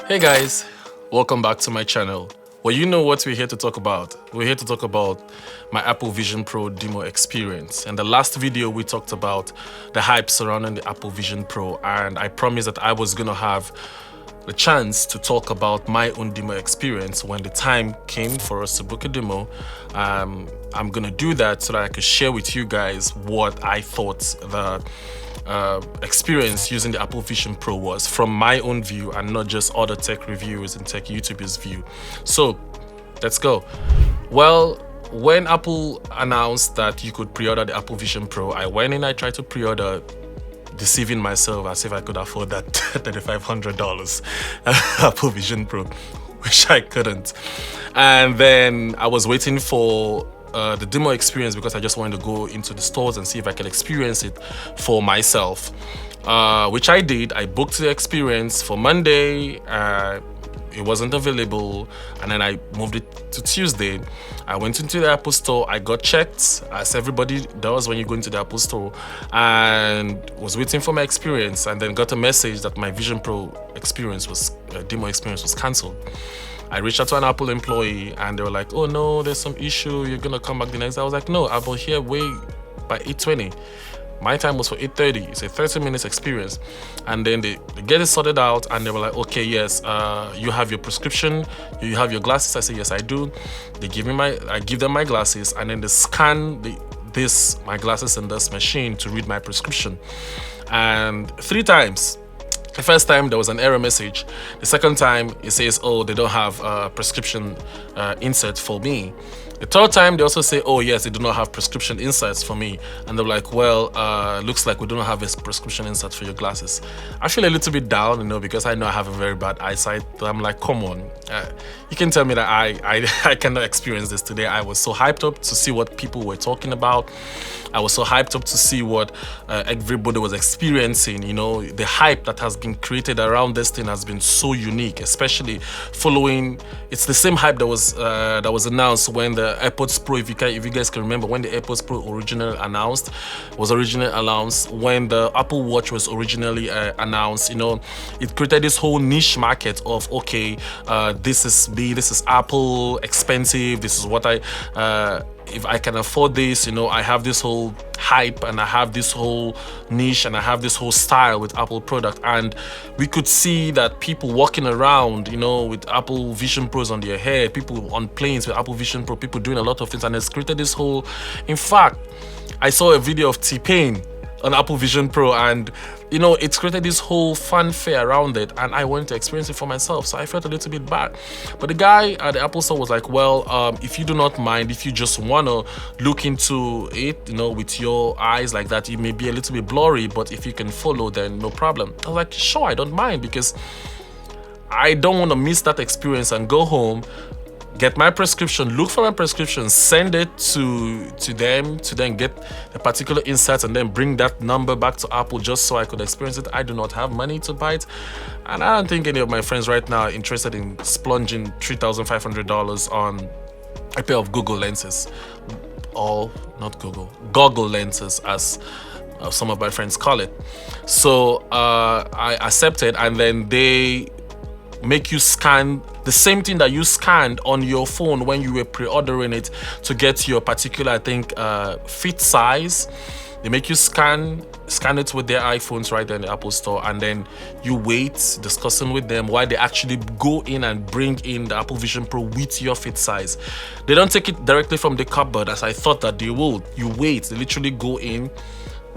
Hey guys, welcome back to my channel. Well, you know what we're here to talk about. We're here to talk about my Apple Vision Pro demo experience. In the last video, we talked about the hype surrounding the Apple Vision Pro, and I promised that I was gonna have the chance to talk about my own demo experience when the time came for us to book a demo. I'm gonna do that so that I could share with you guys what I thought the experience using the Apple Vision Pro was from my own view and not just other tech reviewers and tech YouTubers' view. So let's go. Well, when Apple announced that you could pre-order the Apple Vision Pro, I went in, I tried to pre-order, deceiving myself as if I could afford that $3,500 Apple Vision Pro, which I couldn't. And then I was waiting for the demo experience because I just wanted to go into the stores and see if I could experience it for myself, which I did. I booked the experience for Monday. It wasn't available, and then I moved it to Tuesday. I went into the Apple Store, I got checked, as everybody does when you go into the Apple Store, and was waiting for my experience, and then got a message that my Vision Pro experience was, demo experience was cancelled. I reached out to an Apple employee, and they were like, oh no, there's some issue, you're gonna come back the next day. I was like, no, I'll be here way by 8:20. My time was for 8:30. It's a 30 minutes experience. And then they get it sorted out, and they were like, okay, yes, you have your prescription, you have your glasses. I say, yes, I do. They give me I give them my glasses, and then they scan my glasses in this machine to read my prescription. And 3 times. The first time there was an error message. The second time it says, oh, they don't have a prescription insert for me. The third time they also say, oh yes, they do not have prescription inserts for me. And they're like, well, looks like we don't have a prescription insert for your glasses. I feel a little bit down, you know, because I know I have a very bad eyesight. But I'm like, come on, you can tell me that I cannot experience this today. I was so hyped up to see what people were talking about. I was so hyped up to see what everybody was experiencing. You know, the hype that has been created around this thing has been so unique, especially following. It's the same hype that was announced when the AirPods Pro, if you guys can remember, when the AirPods Pro originally announced, when the Apple Watch was originally announced. You know, it created this whole niche market of, okay, this is Apple, expensive, this is what if I can afford this, you know, I have this whole hype and I have this whole niche and I have this whole style with Apple product. And we could see that people walking around, you know, with Apple Vision Pros on their head, people on planes with Apple Vision Pro, people doing a lot of things, and it's created this whole, in fact, I saw a video of T-Pain on Apple Vision Pro, and you know, it's created this whole fanfare around it, and I wanted to experience it for myself, so I felt a little bit bad. But the guy at the Apple Store was like, well, if you do not mind, if you just want to look into it, you know, with your eyes like that, it may be a little bit blurry, but if you can follow, then no problem. I was like, sure, I don't mind, because I don't want to miss that experience and go home, get my prescription, look for my prescription, send it to them to then get a particular insert, and then bring that number back to Apple just so I could experience it. I do not have money to buy it, and I don't think any of my friends right now are interested in splunging $3,500 on a pair of Google lenses, or not Google, goggle lenses, as some of my friends call it. So I accepted, and then they make you scan the same thing that you scanned on your phone when you were pre-ordering it to get your particular, I think, fit size. They make you scan it with their iPhones right there in the Apple Store, and then you wait, discussing with them while they actually go in and bring in the Apple Vision Pro with your fit size. They don't take it directly from the cupboard as I thought that they would. You wait, they literally go in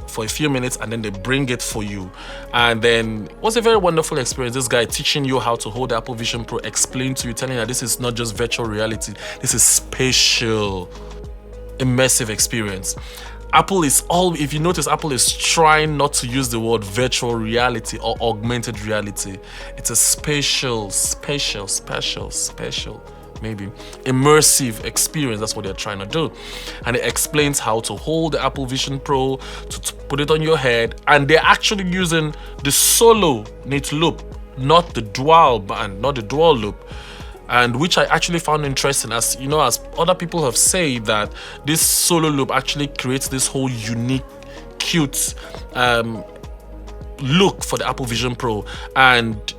for a few minutes, and then they bring it for you. And then it was a very wonderful experience. This guy teaching you how to hold the Apple Vision Pro, explain to you, telling you that this is not just virtual reality, this is spatial, immersive experience. Apple is if you notice, Apple is trying not to use the word virtual reality or augmented reality. It's a spatial, maybe immersive experience. That's what they're trying to do. And it explains how to hold the Apple Vision Pro, to put it on your head, and they're actually using the solo knit loop, not the dual band, not the dual loop. And which I actually found interesting, as you know, as other people have said, that this solo loop actually creates this whole unique cute look for the Apple Vision Pro, and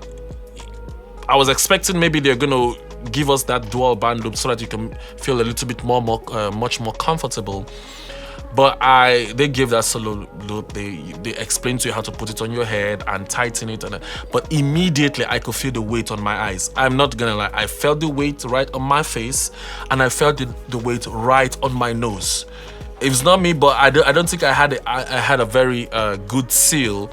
I was expecting maybe they're gonna give us that dual band loop so that you can feel a little bit much more comfortable. But they gave that solo loop. They explained to you how to put it on your head and tighten it, but immediately I could feel the weight on my eyes. I'm not gonna lie, I felt the weight right on my face, and I felt the weight right on my nose. It's not me, but I don't think I had a very good seal.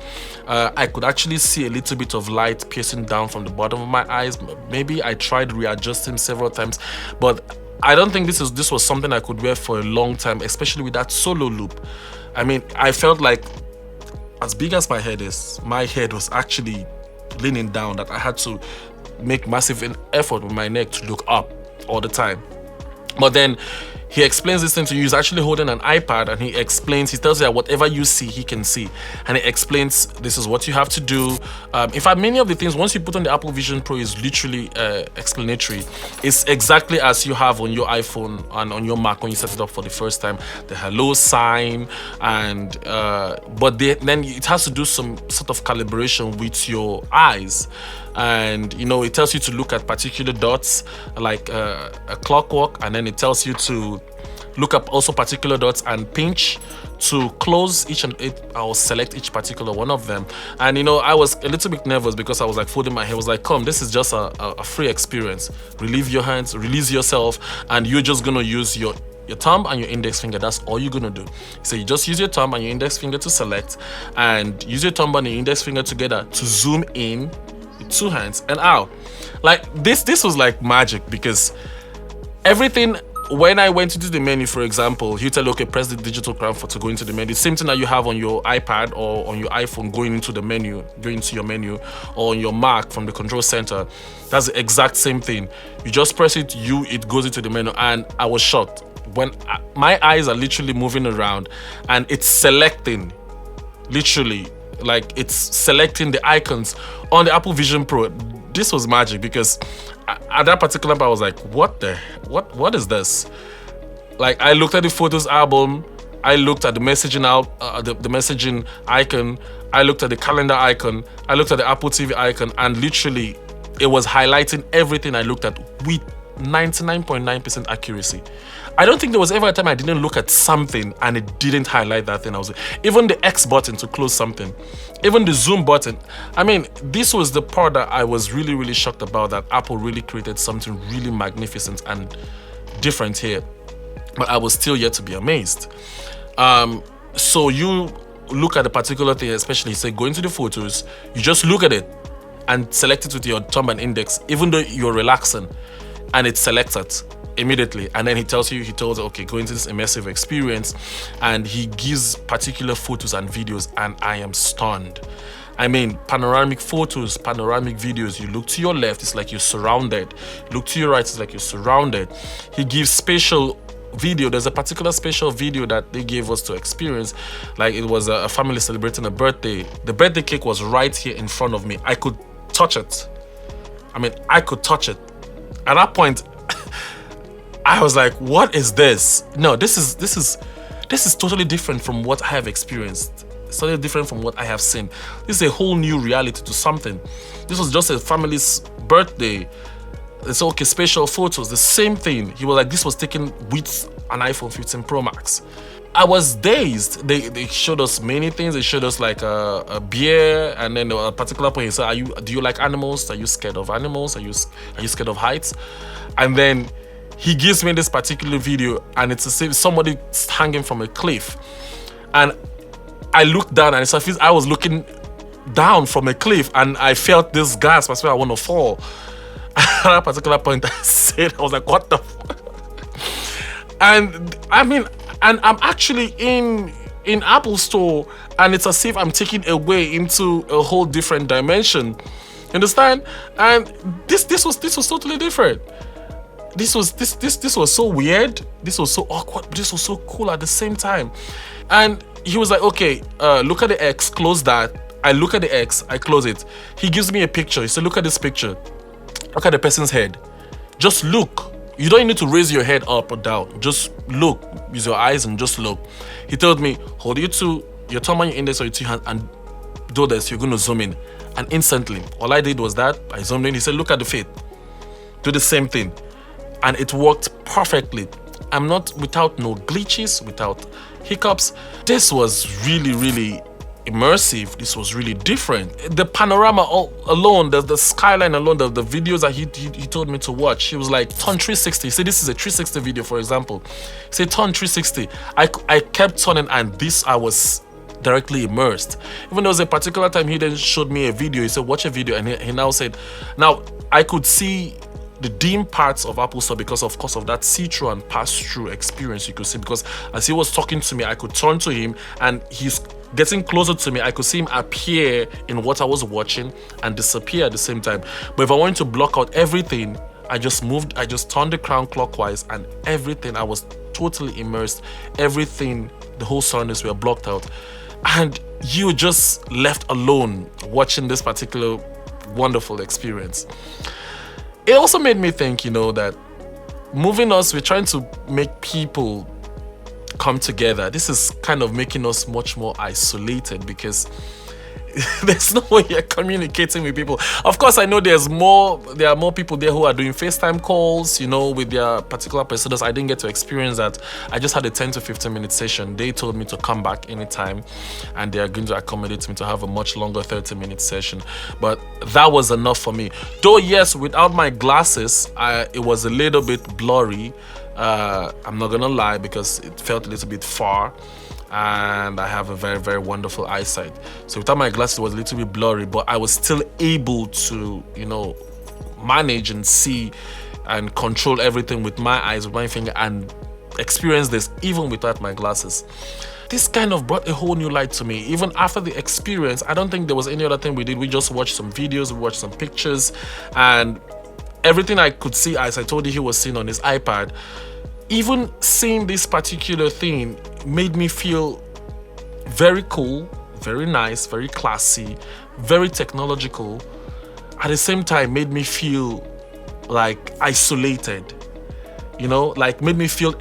I could actually see a little bit of light piercing down from the bottom of my eyes. Maybe I tried readjusting several times, but I don't think this was something I could wear for a long time, especially with that solo loop. I mean, I felt like, as big as my head is, my head was actually leaning down, that I had to make massive effort with my neck to look up all the time. But then he explains this thing to you. He's actually holding an iPad, and he tells you that whatever you see, he can see. And he explains, this is what you have to do. In fact, many of the things, once you put on the Apple Vision Pro, is literally explanatory. It's exactly as you have on your iPhone and on your Mac when you set it up for the first time. The hello sign, and but then it has to do some sort of calibration with your eyes. And it tells you to look at particular dots like a clockwork, and then it tells you to look up also particular dots and pinch to close each and or select each particular one of them. And I was a little bit nervous because I was like folding my hair. I was like, come, this is just a free experience. Relieve your hands, release yourself, and you're just gonna use your thumb and your index finger. That's all you're gonna do. So you just use your thumb and your index finger to select, and use your thumb and your index finger together to zoom in with two hands and out. Like this was like magic, because everything, when I went into the menu, for example, he'll tell you, okay, press the digital crown to go into the menu. Same thing that you have on your iPad or on your iPhone, going into your menu, or on your Mac from the control center. That's the exact same thing. You just press it, it goes into the menu. And I was shocked when my eyes are literally moving around and it's selecting, literally, like it's selecting the icons on the Apple Vision Pro. This was magic, because at that particular point I was like, what is this? Like, I looked at the Photos album, I looked at the messaging the messaging icon, I looked at the calendar icon, I looked at the Apple TV icon, and literally it was highlighting everything I looked at with 99.9% accuracy. I don't think there was ever a time I didn't look at something and it didn't highlight that thing. Even the X button to close something, even the zoom button. I mean, this was the part that I was really, really shocked about, that Apple really created something really magnificent and different here. But I was still yet to be amazed. So you look at a particular thing, especially say go into the photos, you just look at it and select it with your thumb and index, even though you're relaxing, and it selects it immediately. And then he tells you, okay, go into this immersive experience, and he gives particular photos and videos, and I am stunned. I mean, panoramic photos, panoramic videos. You look to your left, it's like you're surrounded. Look to your right, it's like you're surrounded. He gives spatial video. There's a particular spatial video that they gave us to experience. Like, it was a family celebrating a birthday. The birthday cake was right here in front of me. I could touch it. I mean, I could touch it. At that point, I was like, what is this? No, this is totally different from what I have experienced. It's totally different from what I have seen. This is a whole new reality to something. This was just a family's birthday. It's okay, spatial photos, the same thing. He was like, this was taken with an iPhone 15 Pro Max. I was dazed. They showed us many things. They showed us like a bear, and then a particular point he said, do you like animals? Are you scared of animals? Are you scared of heights? And then he gives me this particular video, and it's the same, somebody hanging from a cliff. And I looked down, and I was looking down from a cliff, and I felt this gasp. I swear I want to fall. At that particular point, I was like, what the fuck? And I mean, and I'm actually in Apple Store, and it's as if I'm taken away into a whole different dimension. You understand? And this was totally different. This was so weird. This was so awkward. But this was so cool at the same time. And he was like, okay, look at the X, close that. I look at the X, I close it. He gives me a picture. He said, look at this picture. Look at the person's head. Just look. You don't need to raise your head up or down. Just look. Use your eyes and just look. He told me, hold your two your thumb and your index or your two hands and do this, you're going to zoom in. And instantly, all I did was that I zoomed in. He said, look at the feet, do the same thing. And it worked perfectly. I'm not, without no glitches, without hiccups. This was really, really immersive. This was really different. The panorama alone, the skyline alone, the videos that he told me to watch, he was like, turn 360. Say this is a 360 video, for example. Say turn 360. I kept turning, and I was directly immersed. Even there was a particular time he then showed me a video. He said, watch a video, and he now said, now I could see the dim parts of Apple Store because of course of that see-through and pass-through experience you could see, because as he was talking to me, I could turn to him and he's getting closer to me. I could see him appear in what I was watching and disappear at the same time. But if I wanted to block out everything, I just turned the crown clockwise, and everything, I was totally immersed. Everything, the whole surroundings were blocked out, and you just left alone watching this particular wonderful experience. It also made me think, you know, that we're trying to make people come together. This is kind of making us much more isolated, because there's no way you're communicating with people. Of course, I know there are more people there who are doing FaceTime calls, you know, with their particular personas. I didn't get to experience that. I just had a 10 to 15 minute session. They told me to come back anytime, and they are going to accommodate me to have a much longer 30-minute session. But that was enough for me. Though, yes, without my glasses, it was a little bit blurry. I'm not gonna lie, because it felt a little bit far, and I have a very, very wonderful eyesight. So without my glasses, it was a little bit blurry, but I was still able to, you know, manage and see and control everything with my eyes, with my finger, and experience this even without my glasses. This kind of brought a whole new light to me. Even after the experience, I don't think there was any other thing we did. We just watched some videos, we watched some pictures, and everything I could see, as I told you, he was seeing on his iPad. Even seeing this particular thing made me feel very cool, very nice, very classy, very technological. At the same time, made me feel like isolated, you know, like made me feel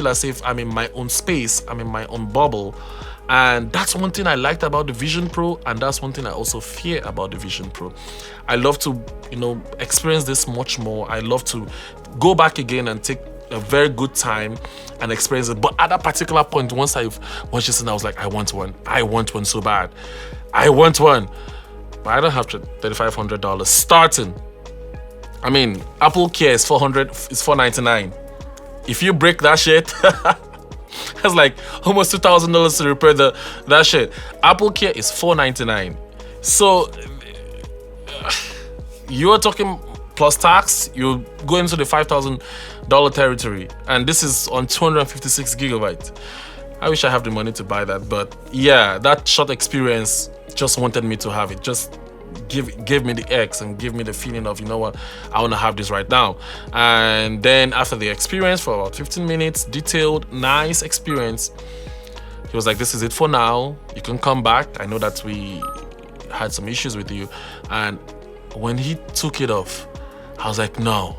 as if I'm in my own space, I'm in my own bubble. And that's one thing I liked about the Vision Pro, and that's one thing I also fear about the Vision Pro. I love to, you know, experience this much more. I love to go back again and take a very good time and experience it. But at that particular point, once I've watched this, and I was like, I want one so bad. I want one. But I don't have $3,500 starting. I mean, Apple Care is $499. If you break that shit, that's like almost $2,000 to repair that shit. Apple Care is $499. So you're talking plus tax, you go into the $5,000 territory, and this is on 256 gigabytes. I wish I have the money to buy that, but yeah, that short experience just wanted me to have it. Just give me the X and give me the feeling of, you know what, I want to have this right now. And then after the experience for about 15 minutes, detailed, nice experience, he was like, this is it for now, you can come back. I know that we had some issues with you. And when he took it off, I was like, no,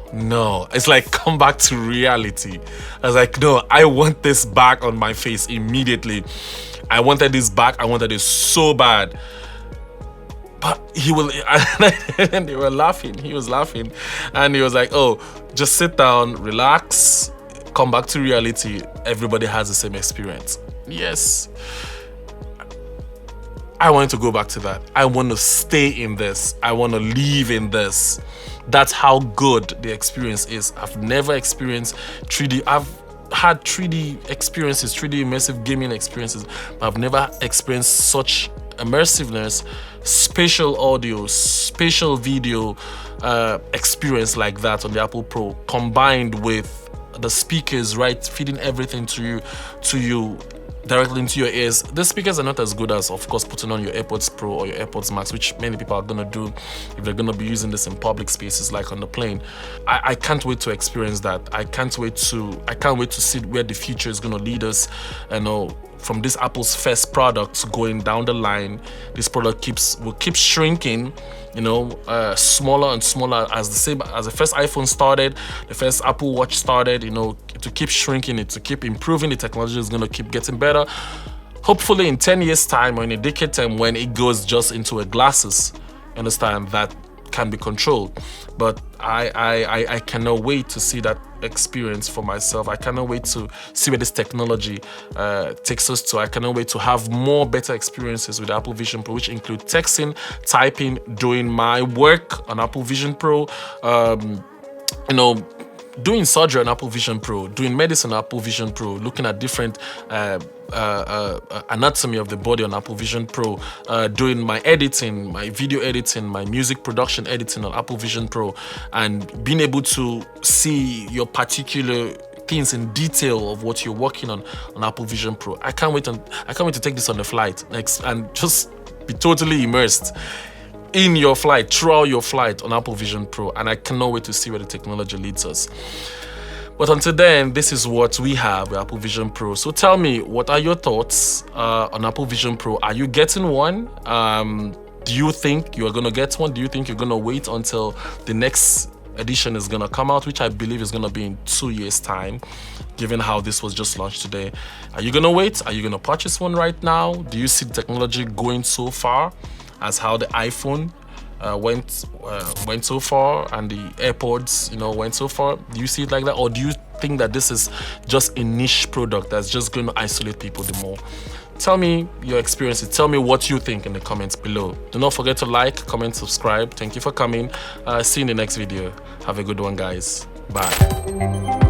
it's like, come back to reality. I was like, no, I want this back on my face immediately. I wanted this back. I wanted it so bad. But he will, and they were laughing. He was laughing, and he was like, oh, just sit down, relax, come back to reality. Everybody has the same experience. Yes. I want to go back to that. I want to stay in this. I want to live in this. That's how good the experience is. I've never experienced 3D. I've had 3D experiences, 3D immersive gaming experiences, but I've never experienced such immersiveness, spatial audio, spatial video experience like that on the Apple Pro, combined with the speakers, right, feeding everything to you directly into your ears. The speakers are not as good as, of course, putting on your AirPods Pro or your AirPods Max, which many people are gonna do if they're gonna be using this in public spaces like on the plane. I can't wait to experience that. I can't wait to see where the future is gonna lead us. I know from this Apple's first product going down the line, this product will keep shrinking, you know, smaller and smaller as the first iPhone started, the first Apple Watch started, you know, to keep shrinking it, to keep improving. The technology is going to keep getting better. hopefully in 10 years time or in a decade time, when it goes just into a glasses, you understand, that can be controlled. But I cannot wait to see that experience for myself. I cannot wait to see where this technology takes us to. I cannot wait to have more better experiences with Apple Vision Pro, which include texting, typing, doing my work on Apple Vision Pro, you know, doing surgery on Apple Vision Pro, doing medicine on Apple Vision Pro, looking at different anatomy of the body on Apple Vision Pro, doing my editing, my video editing, my music production editing on Apple Vision Pro, and being able to see your particular things in detail of what you're working on Apple Vision Pro. I can't wait to take this on the flight and just be totally immersed in your flight, throughout your flight on Apple Vision Pro, and I cannot wait to see where the technology leads us. But until then, this is what we have with Apple Vision Pro. So tell me, what are your thoughts on Apple Vision Pro? Are you getting one? Do you think you are going to get one? Do you think you're going to wait until the next edition is going to come out, which I believe is going to be in 2 years' time, given how this was just launched today? Are you going to wait? Are you going to purchase one right now? Do you see the technology going so far as how the iPhone went so far and the AirPods, you know, went so far? Do you see it like that, or do you think that this is just a niche product that's just going to isolate people the more? Tell me your experiences. Tell me what you think in the comments below. Do not forget to like, comment, subscribe. Thank you for coming. See you in the next video. Have a good one, guys. Bye.